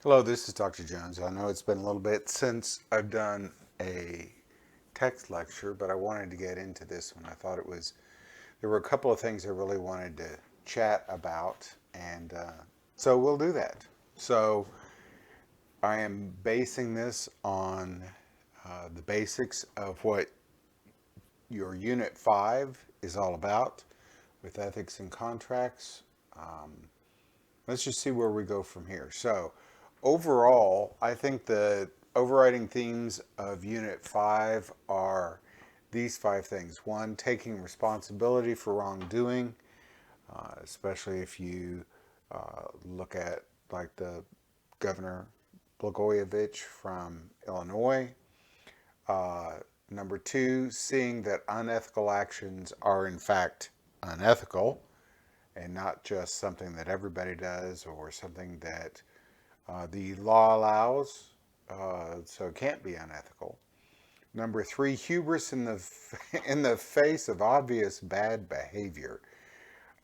Hello, this is Dr. Jones. I know it's been a little bit since I've done a text lecture, but I wanted to get into this one. I thought there were a couple of things I really wanted to chat about, and so we'll do that. So I am basing this on the basics of what your Unit 5 is all about with ethics and contracts. Um, let's just see where we go from here. So, overall, I think the overriding themes of Unit 5 are these five things. One, taking responsibility for wrongdoing, especially if you look at like the Governor Blagojevich from Illinois. Uh, Number two, seeing that unethical actions are in fact unethical and not just something that everybody does or something that the law allows, so it can't be unethical. Number three, hubris in the in the face of obvious bad behavior.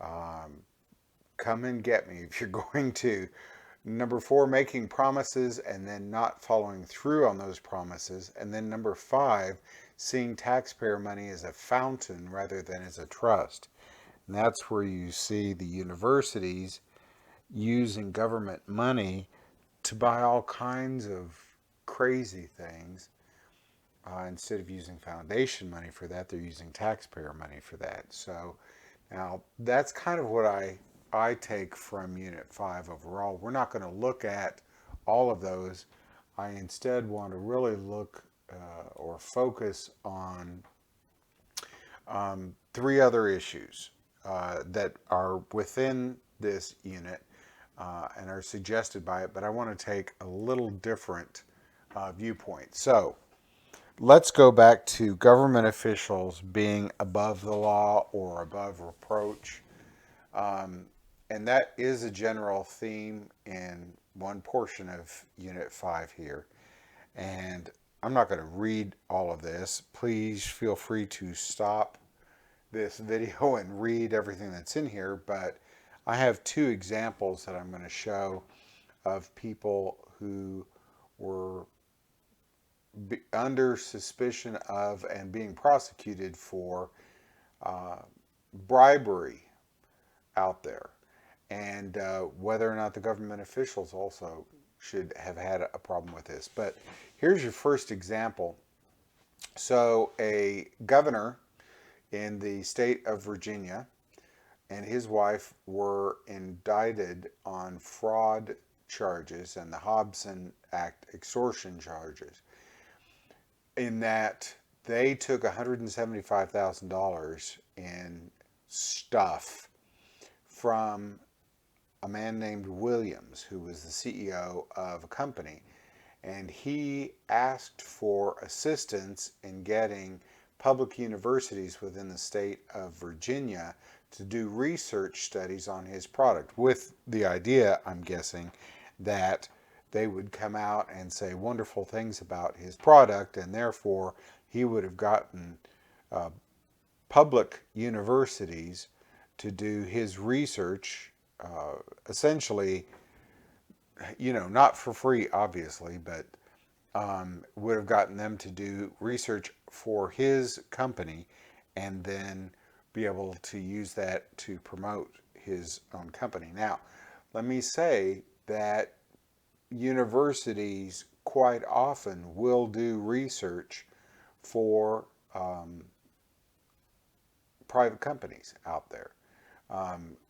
Um, Come and get me if you're going to. Number four, making promises and then not following through on those promises. And then number five, seeing taxpayer money as a fountain rather than as a trust. And that's where you see the universities using government money to buy all kinds of crazy things. Instead of using foundation money for that, they're using taxpayer money for that. So now that's kind of what I take from Unit 5 overall. We're not going to look at all of those. I instead want to really look or focus on three other issues that are within this unit and are suggested by it, but I want to take a little different viewpoint. So let's go back to government officials being above the law or above reproach. Um, and that is a general theme in one portion of Unit 5 here. And I'm not going to read all of this. Please feel free to stop this video and read everything that's in here. But I have two examples that I'm going to show of people who were under suspicion of and being prosecuted for uh, bribery out there, and whether or not the government officials also should have had a problem with this. But here's your first example. So, a governor in the state of Virginia and his wife were indicted on fraud charges and the Hobson Act extortion charges, in that they took $175,000 in stuff from a man named Williams, who was the CEO of a company. And he asked for assistance in getting public universities within the state of Virginia to do research studies on his product, with the idea, I'm guessing, that they would come out and say wonderful things about his product, and therefore he would have gotten uh, public universities to do his research, essentially, not for free, obviously, but would have gotten them to do research for his company and then be able to use that to promote his own company. Now, let me say that universities quite often will do research for private companies out there.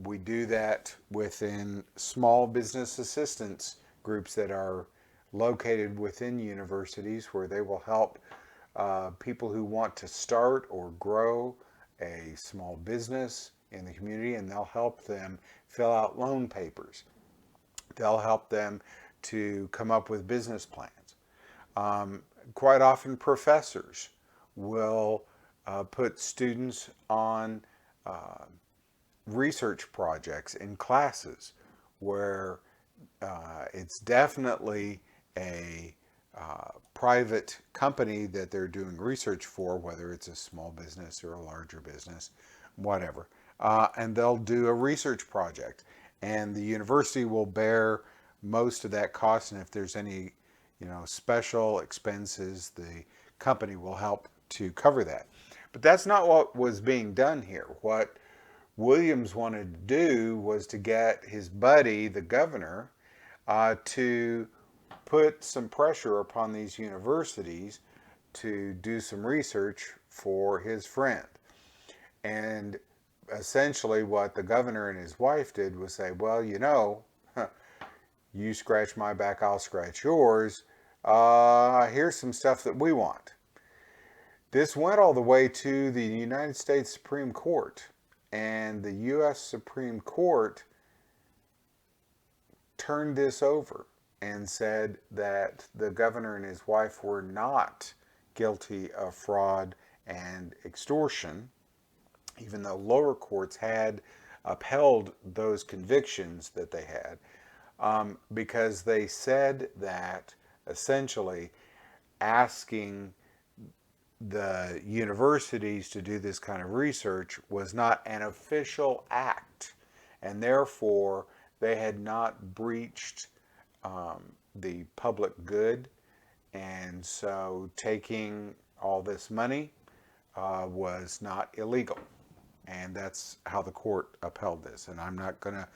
We do that within small business assistance groups that are located within universities, where they will help people who want to start or grow a small business in the community, and they'll help them fill out loan papers. They'll help them to come up with business plans. Quite often, professors will put students on uh, research projects in classes where it's definitely a private company that they're doing research for, whether it's a small business or a larger business, whatever. And they'll do a research project, and the university will bear most of that cost, and if there's any, special expenses, the company will help to cover that. But that's not what was being done here. What Williams wanted to do was to get his buddy, the governor, to put some pressure upon these universities to do some research for his friend. And essentially, what the governor and his wife did was say, well, you scratch my back, I'll scratch yours. Here's some stuff that we want. This went all the way to the United States Supreme Court, and the U.S. Supreme Court turned this over and said that the governor and his wife were not guilty of fraud and extortion, even though lower courts had upheld those convictions that they had, because they said that essentially asking the universities to do this kind of research was not an official act, and therefore they had not breached the public good, and so taking all this money was not illegal. And that's how the court upheld this. And I'm not going to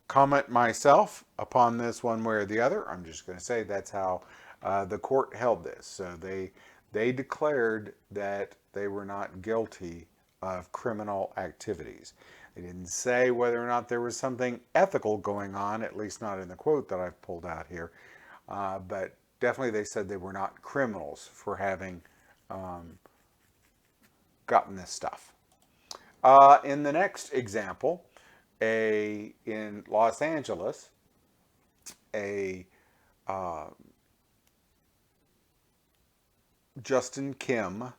comment myself upon this one way or the other. I'm just going to say that's how the court held this. So they declared that they were not guilty of criminal activities. They didn't say whether or not there was something ethical going on, at least not in the quote that I've pulled out here. But definitely they said they were not criminals for having gotten this stuff. In the next example, in Los Angeles, Justin Kim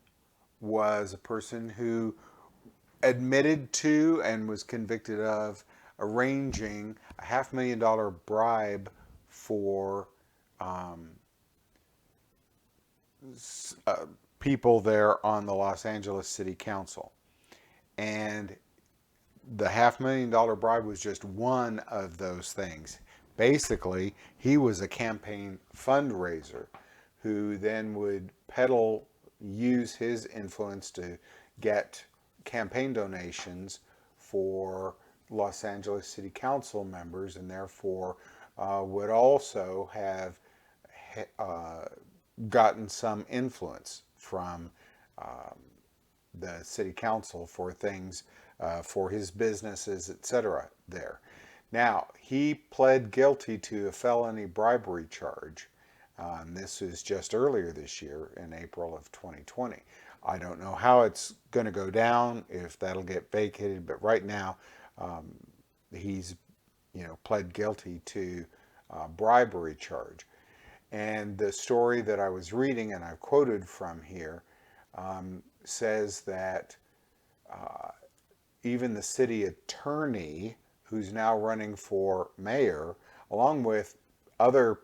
was a person who admitted to and was convicted of arranging a $500,000 bribe for people there on the Los Angeles City Council. And the $500,000 bribe was just one of those things. Basically, he was a campaign fundraiser who then would use his influence to get campaign donations for Los Angeles City Council members, and therefore would also have gotten some influence from the city council for things for his businesses, etc. there. Now, he pled guilty to a felony bribery charge. This was just earlier this year in April of 2020. I don't know how it's going to go down, if that'll get vacated, but right now he's pled guilty to bribery charge. And the story that I was reading, and I've quoted from here, says that even the city attorney, who's now running for mayor, along with other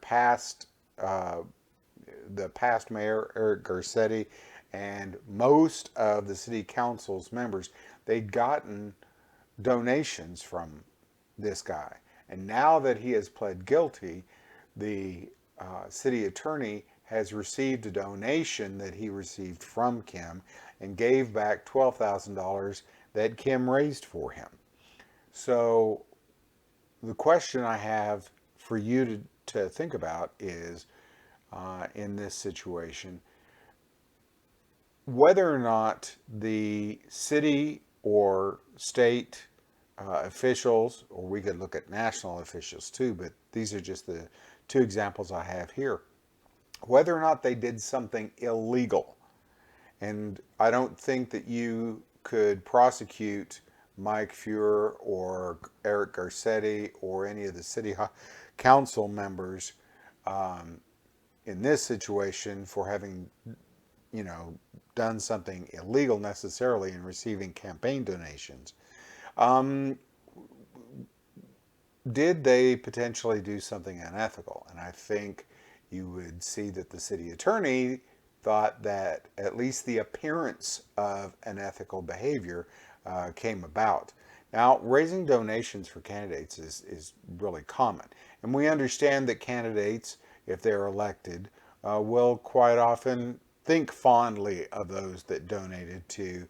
the past mayor, Eric Garcetti, and most of the city council's members, they'd gotten donations from this guy. And now that he has pled guilty, the city attorney has received a donation that he received from Kim and gave back $12,000 that Kim raised for him. So the question I have for you to think about is, in this situation, whether or not the city or state officials, or we could look at national officials too, but these are just the two examples I have here, whether or not they did something illegal. And I don't think that you could prosecute Mike Fuhrer or Eric Garcetti or any of the city council members in this situation for having, done something illegal necessarily in receiving campaign donations. Did they potentially do something unethical? And I think you would see that the city attorney thought that at least the appearance of unethical behavior came about. Now, raising donations for candidates is really common. And we understand that candidates, if they're elected, will quite often think fondly of those that donated to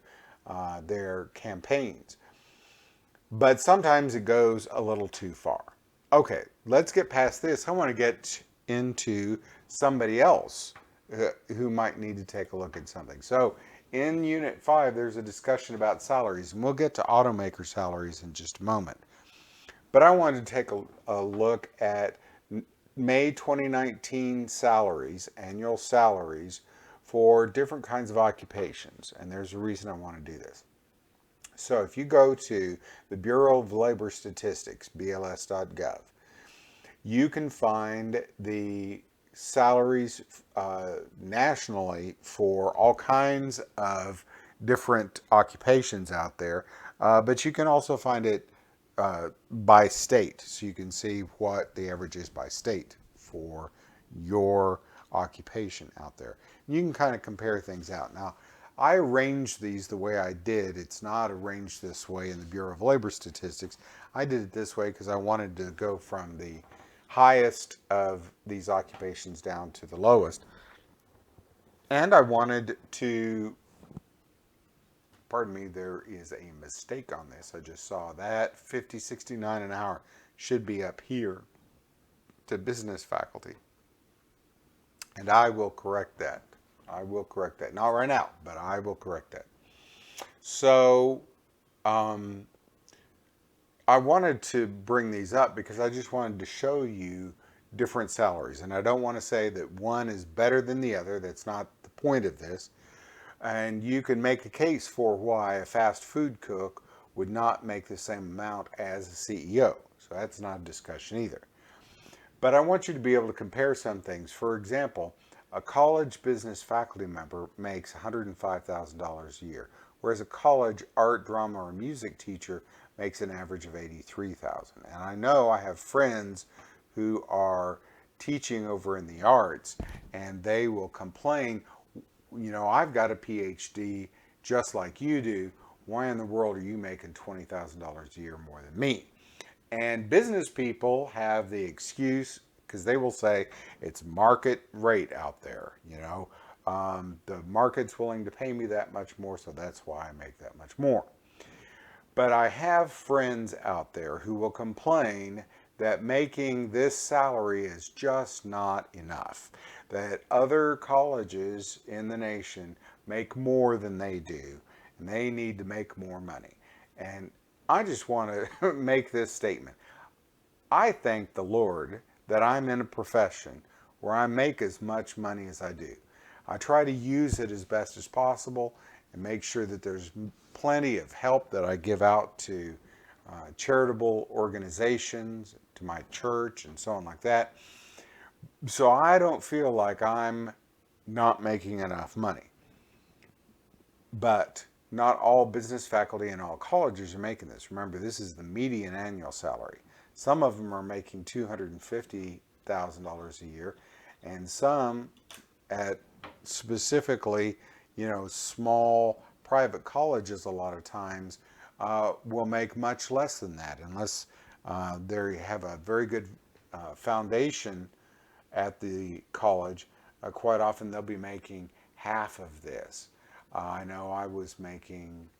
their campaigns. But sometimes it goes a little too far. Okay, let's get past this. I want to get into somebody else who might need to take a look at something. So, in Unit 5, there's a discussion about salaries, and we'll get to automaker salaries in just a moment. But I wanted to take a look at May 2019 salaries, annual salaries for different kinds of occupations. And there's a reason I want to do this. So if you go to the Bureau of Labor Statistics, bls.gov, you can find the salaries nationally for all kinds of different occupations out there, but you can also find it by state, so you can see what the average is by state for your occupation out there. You can kind of compare things out. Now, I arranged these the way I did. It's not arranged this way in the Bureau of Labor Statistics. I did it this way because I wanted to go from the highest of these occupations down to the lowest. And I wanted to, pardon me, there is a mistake on this. I just saw that. $50.69 an hour should be up here to business faculty. And I will correct that. I will correct that. Not right now, but I will correct that. So I wanted to bring these up because I just wanted to show you different salaries. And I don't want to say that one is better than the other. That's not the point of this. And you can make a case for why a fast food cook would not make the same amount as a CEO. So that's not a discussion either. But I want you to be able to compare some things. For example, a college business faculty member makes $105,000 a year, whereas a college art, drama, or music teacher makes an average of $83,000. And I know I have friends who are teaching over in the arts, and they will complain, you know, I've got a PhD just like you do. Why in the world are you making $20,000 a year more than me? And business people have the excuse because they will say it's market rate out there. The market's willing to pay me that much more, so that's why I make that much more. But I have friends out there who will complain that making this salary is just not enough, that other colleges in the nation make more than they do, and they need to make more money. And I just want to make this statement. I thank the Lord that I'm in a profession where I make as much money as I do. I try to use it as best as possible and make sure that there's plenty of help that I give out to charitable organizations, to my church, and so on like that. So I don't feel like I'm not making enough money. But not all business faculty and all colleges are making this. Remember, this is the median annual salary. Some of them are making $250,000 a year, and some at specifically, small private colleges a lot of times will make much less than that unless they have a very good foundation at the college. Quite often they'll be making half of this. I know I was making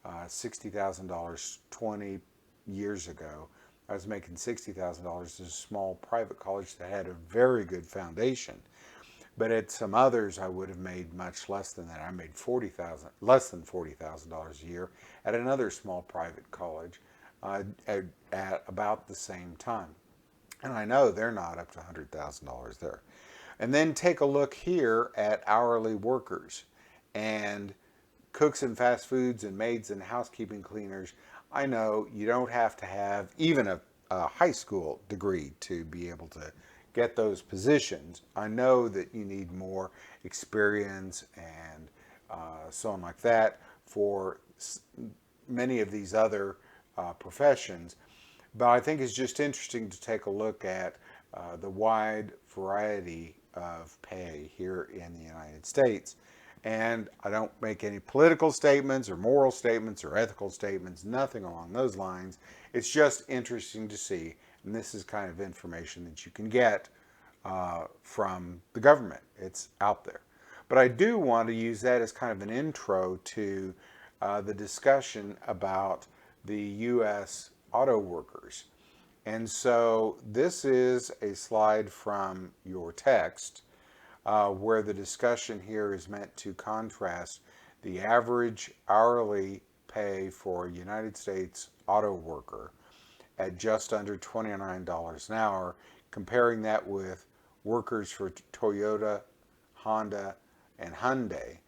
$60,000 20 years ago. I was making $60,000 at a small private college that had a very good foundation. But at some others, I would have made much less than that. I made less than $40,000 a year at another small private college at about the same time. And I know they're not up to $100,000 there. And then take a look here at hourly workers and cooks and fast foods and maids and housekeeping cleaners. I know you don't have to have even a high school degree to be able to get those positions. I know that you need more experience and so on like that for many of these other professions. But I think it's just interesting to take a look at the wide variety of pay here in the United States. And I don't make any political statements or moral statements or ethical statements, nothing along those lines. It's just interesting to see. And this is kind of information that you can get from the government. It's out there. But I do want to use that as kind of an intro to the discussion about the U.S. auto workers. And so this is a slide from your text where the discussion here is meant to contrast the average hourly pay for a United States auto worker at just under $29 an hour, comparing that with workers for Toyota, Honda, and Hyundai,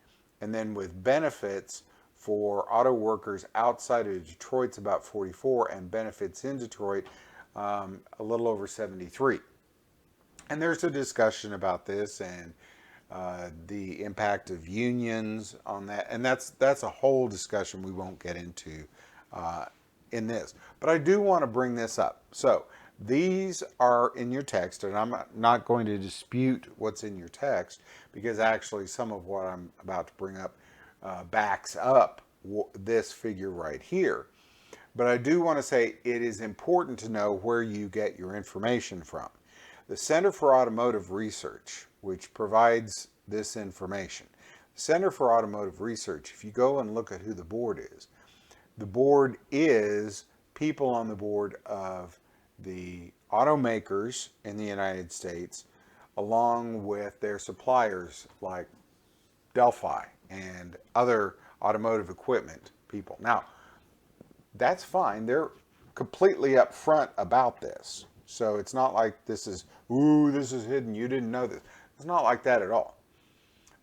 and then with benefits for auto workers outside of Detroit's about 44, and benefits in Detroit a little over 73. And there's a discussion about this and the impact of unions on that, and that's a whole discussion we won't get into in this. But I do want to bring this up. So these are in your text, and I'm not going to dispute what's in your text, because actually some of what I'm about to bring up backs up this figure right here. But I do want to say it is important to know where you get your information from. The Center for Automotive Research, which provides this information. The Center for Automotive Research, if you go and look at who the board is people on the board of the automakers in the United States, along with their suppliers like Delphi and other automotive equipment people. Now, that's fine. They're completely upfront about this. So it's not like this is, ooh, this is hidden, you didn't know this. It's not like that at all.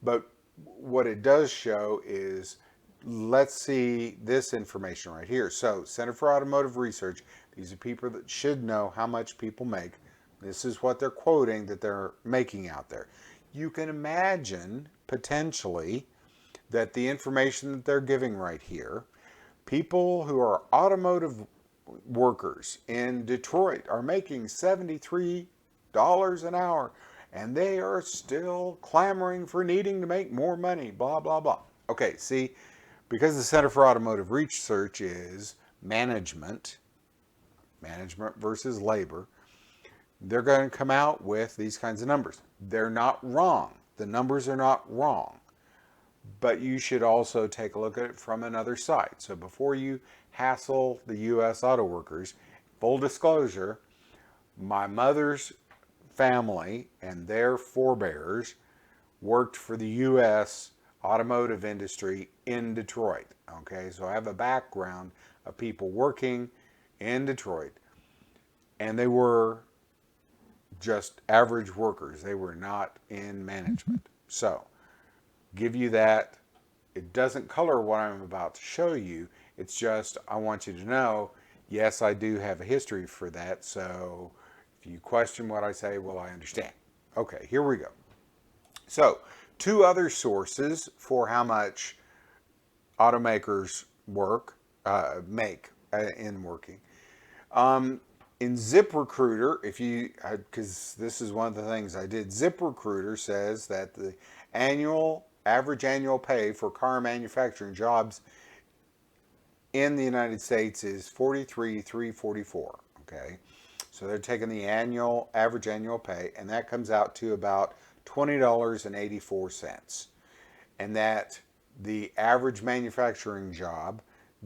But what it does show is, let's see this information right here. So Center for Automotive Research, these are people that should know how much people make. This is what they're quoting that they're making out there. You can imagine potentially that the information that they're giving right here, people who are automotive workers in Detroit are making $73 an hour, and they are still clamoring for needing to make more money, blah, blah, blah. Okay, see, because the Center for Automotive Research is management versus labor, they're going to come out with these kinds of numbers. They're not wrong. The numbers are not wrong. But you should also take a look at it from another side. So before you hassle the U.S. auto workers, full disclosure, my mother's family and their forebears worked for the U.S. automotive industry in Detroit. Okay, so I have a background of people working in Detroit, and they were just average workers. They were not in management. So, give you that. It doesn't color what I'm about to show you. It's just, I want you to know, yes, I do have a history for that. So if you question what I say, well, I understand. Okay, here we go. So 2 other sources for how much automakers make in working. In ZipRecruiter, because this is one of the things I did, ZipRecruiter says that the average annual pay for car manufacturing jobs in the United States is $43,344. Okay, so they're taking the average annual pay, and that comes out to about $20.84, and that the average manufacturing job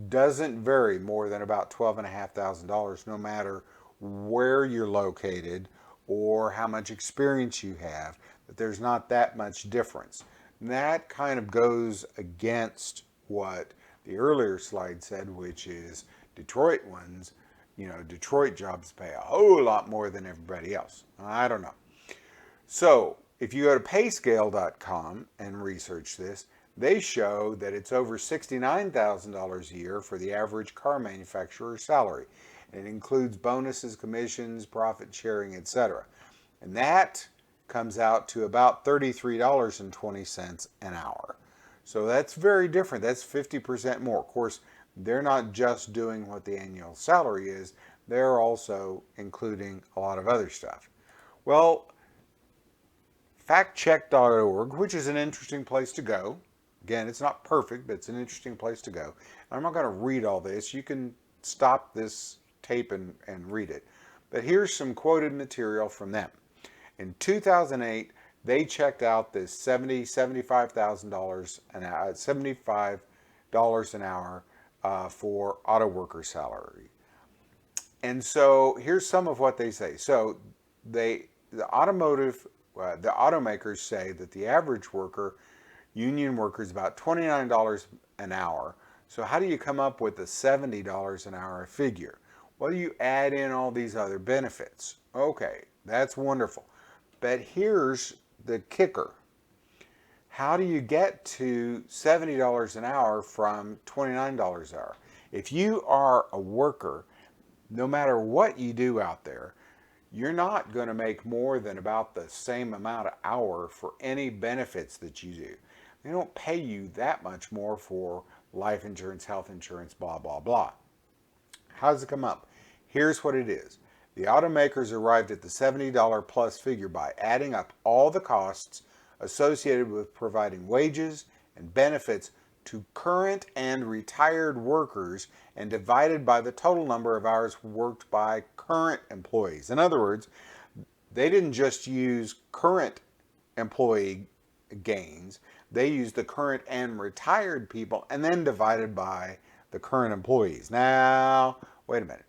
doesn't vary more than about $12,500, no matter where you're located or how much experience you have. That there's not that much difference. And that kind of goes against what the earlier slide said, which is Detroit jobs pay a whole lot more than everybody else. I don't know. So if you go to payscale.com and research this, they show that it's over $69,000 a year for the average car manufacturer's salary. And it includes bonuses, commissions, profit sharing, etc. And that comes out to about $33.20 an hour. So that's very different. That's 50% more. Of course, they're not just doing what the annual salary is, they're also including a lot of other stuff. Well, FactCheckorg, which is an interesting place to go, Again, it's not perfect, but it's an interesting place to go. I'm not going to read all this. You can stop this tape and read it. But here's some quoted material from them. In 2008, they checked out this $75,000 an hour, $75 an hour for auto worker salary. And so here's some of what they say. So the automakers say that the average worker, union worker, is about $29 an hour. So how do you come up with a $70 an hour figure? Well, you add in all these other benefits. Okay, that's wonderful. But here's the kicker. How do you get to $70 an hour from $29 an hour? If you are a worker, no matter what you do out there, you're not going to make more than about the same amount of hour for any benefits that you do. They don't pay you that much more for life insurance, health insurance, blah, blah, blah. How does it come up? Here's what it is. The automakers arrived at the $70 plus figure by adding up all the costs associated with providing wages and benefits to current and retired workers and divided by the total number of hours worked by current employees. In other words, they didn't just use current employee gains, they used the current and retired people and then divided by the current employees. Now, wait a minute.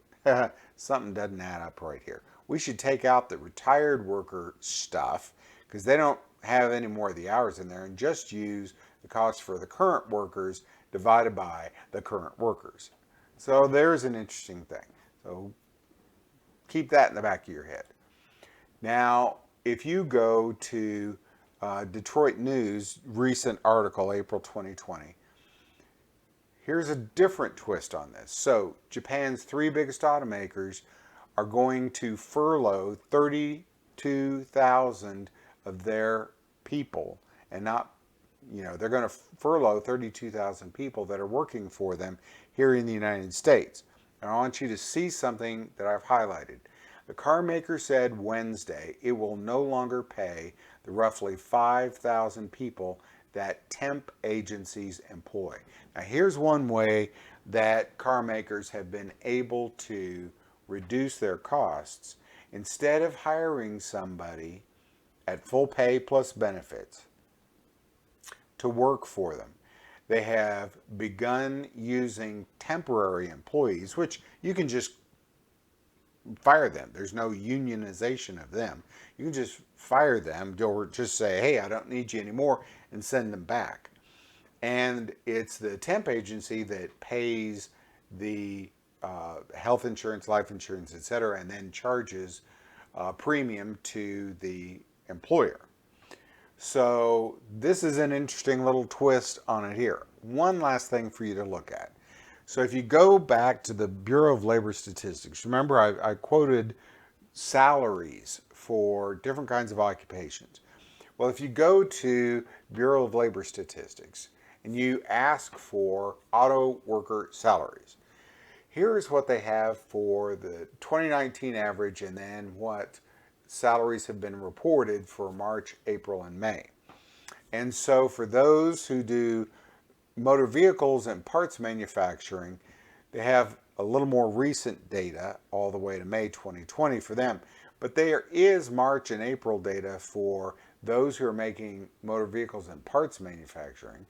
Something doesn't add up right here. We should take out the retired worker stuff because they don't have any more of the hours in there and just use the cost for the current workers divided by the current workers. So there's an interesting thing. So keep that in the back of your head. Now, if you go to Detroit News recent article, April 2020, here's a different twist on this. So Japan's three biggest automakers are going to furlough 32,000 of their people, and not, they're going to furlough 32,000 people that are working for them here in the United States. And I want you to see something that I've highlighted. The car maker said Wednesday it will no longer pay the roughly 5,000 people that temp agencies employ. Now, here's one way that car makers have been able to reduce their costs. Instead of hiring somebody at full pay plus benefits to work for them, they have begun using temporary employees, which you can just fire them. There's no unionization of them. You can just fire them or just say, hey, I don't need you anymore, and send them back. And it's the temp agency that pays the health insurance, life insurance, etc., and then charges premium to the employer. So this is an interesting little twist on it here. One last thing for you to look at. So if you go back to the Bureau of Labor Statistics, remember I quoted salaries for different kinds of occupations. Well, if you go to Bureau of Labor Statistics and you ask for auto worker salaries, here's what they have for the 2019 average and then what salaries have been reported for March, April, and May. And so for those who do motor vehicles and parts manufacturing, they have a little more recent data all the way to May 2020 for them. But there is March and April data for those who are making motor vehicles and parts manufacturing,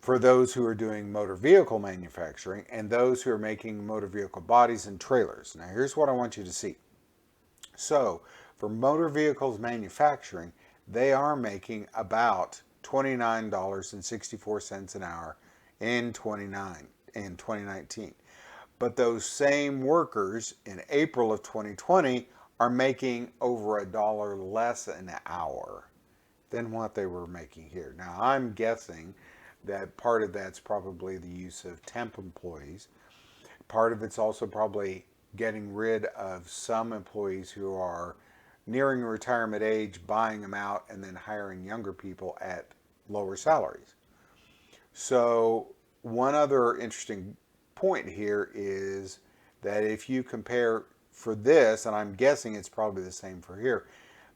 for those who are doing motor vehicle manufacturing, and those who are making motor vehicle bodies and trailers. Now here's what I want you to see. So for motor vehicles manufacturing, they are making about $29.64 an hour in 2019. But those same workers in April of 2020 are making over $1 less an hour than what they were making here. Now, I'm guessing that part of that's probably the use of temp employees. Part of it's also probably getting rid of some employees who are nearing retirement age, buying them out, and then hiring younger people at lower salaries. So one other interesting point here is that if you compare for this, and I'm guessing it's probably the same for here,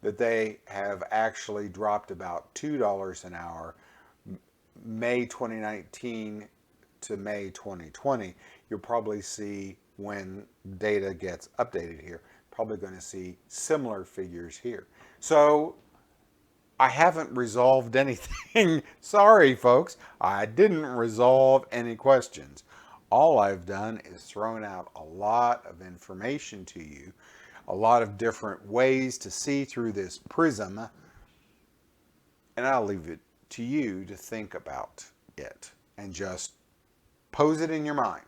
that they have actually dropped about $2 an hour May 2019 to May 2020, you'll probably see when data gets updated here, probably going to see similar figures here. So I haven't resolved anything. Sorry, folks. I didn't resolve any questions. All I've done is thrown out a lot of information to you, a lot of different ways to see through this prism, and I'll leave it to you to think about it and just pose it in your mind.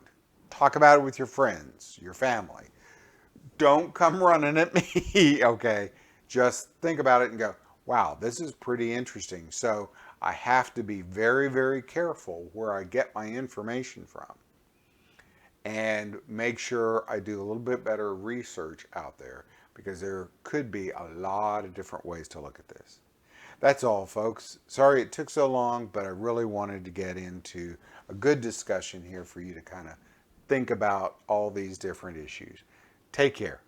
Talk about it with your friends, your family. Don't come running at me, okay? Just think about it and go, wow, this is pretty interesting. So I have to be very, very careful where I get my information from and make sure I do a little bit better research out there because there could be a lot of different ways to look at this. That's all, folks. Sorry it took so long, but I really wanted to get into a good discussion here for you to kind of think about all these different issues. Take care.